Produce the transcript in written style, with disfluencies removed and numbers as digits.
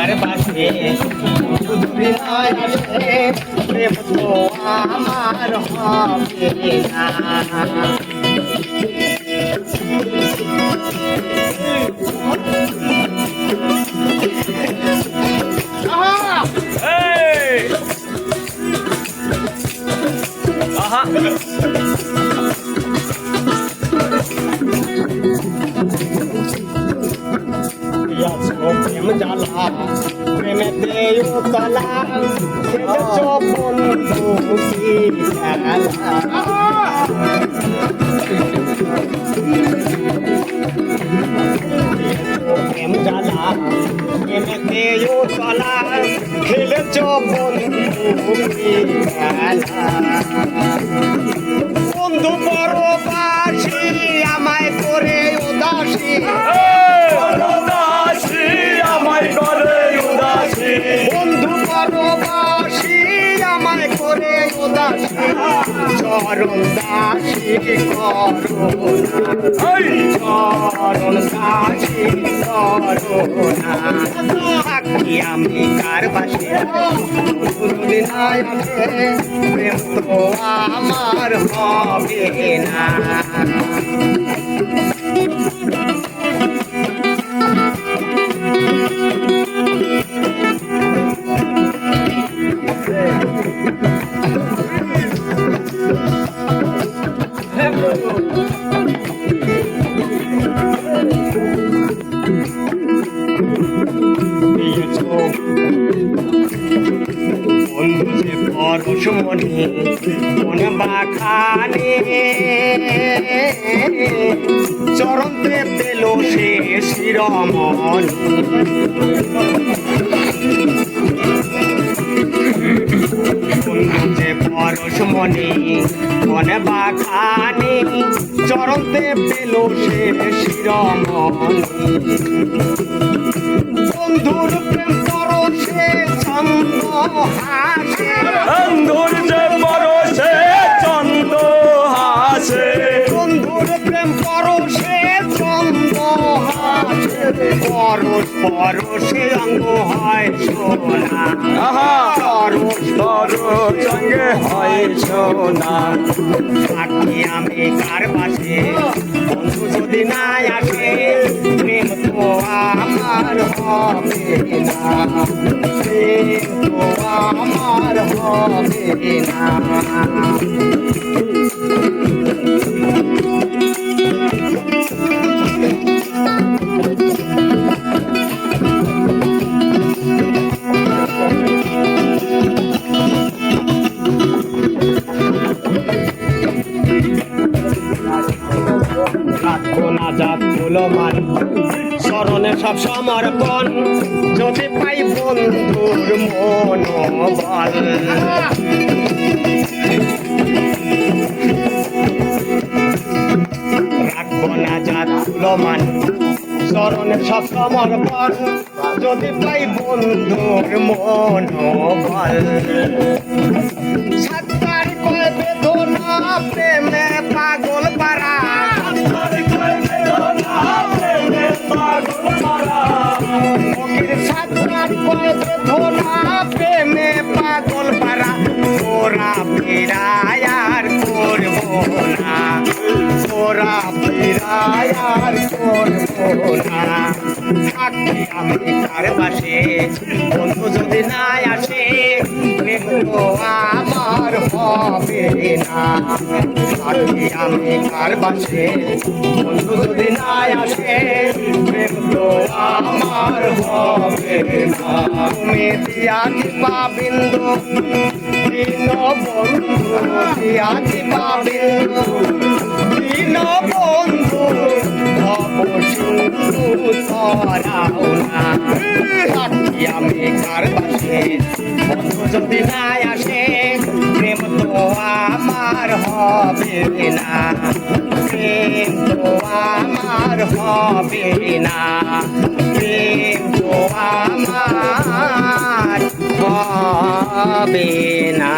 আর বাসে যদি নাই আসে প্রেম তো আমার হবে না। প্রেম জ্বালা প্রেমেতে উতলা বন্ধু কি খেলা। প্রেম জ্বালা প্রেমেতে উতলা খেলেছ বন্ধু কি খেলা। বন্ধু পরবাসী আমায় করে উদাসী, বন্ধু পরবাসী আমায় করে উদাসী, চরণ দাসী করুণা, চরণ দাসী করুণা। থাকি আমি কার বাসে যদি নাই আসে প্রেম তো আমার হবে না। বন্ধু যে পরশমণি মন বাখানে চরণতে পেল সে শিরমণি। বন্ধু যে পরশমণি মন বাখানে চরণতে পেল সে শিরমণি। বন্ধুর প্রেম পরশে ছন্দ হাসে, বন্ধুর যে পরশে ছন্দ হাসে, বন্ধুর প্রেম পরশে ছন্দ হাসে। পরশ পরশে অঙ্গ হয় সোনা, পরশ পরশ সঙ্গে হয় সোনা। থাকি আমি কার বাসে বন্ধু যদি নাই আসে প্রেম তো আমার হবে না, প্রেম তো আমার হবে না। যাত মান স্মরণে সব সমর্পণ যদি পাই বন্ধুর মনোবল। রাখবো না যাত মান স্মরণে সব সমর্পণ যদি পাই বন্ধুর মনোবল। সাতটার কয় বেদনা প্রেমে পাগল পারা, সাতটার কয় বেদনা প্রেমে পাগল পারা। ওরা ফিরায় আর করবো না, ওরা ফিরায় আর করবো না। থাকি আমি কার বাসে বন্ধু যদি নাই আসে প্রেম তো আমার হবে না। থাকি আমি কার বাসে বন্ধু যদি নাই আসে প্রেম তো আমার হবে না। তুমি দিয়া দিবা বিন্দু দীন বন্ধু, দিয়া দিবা বিন্দু দীন বন্ধু সিন্ধু ধরাও না। থাকি আমি কার বাসে বন্ধু যদি নাই আসে প্রেম তো আমার হবে না, প্রেম তো আমার হবে না, প্রেম তো আমার হবে না।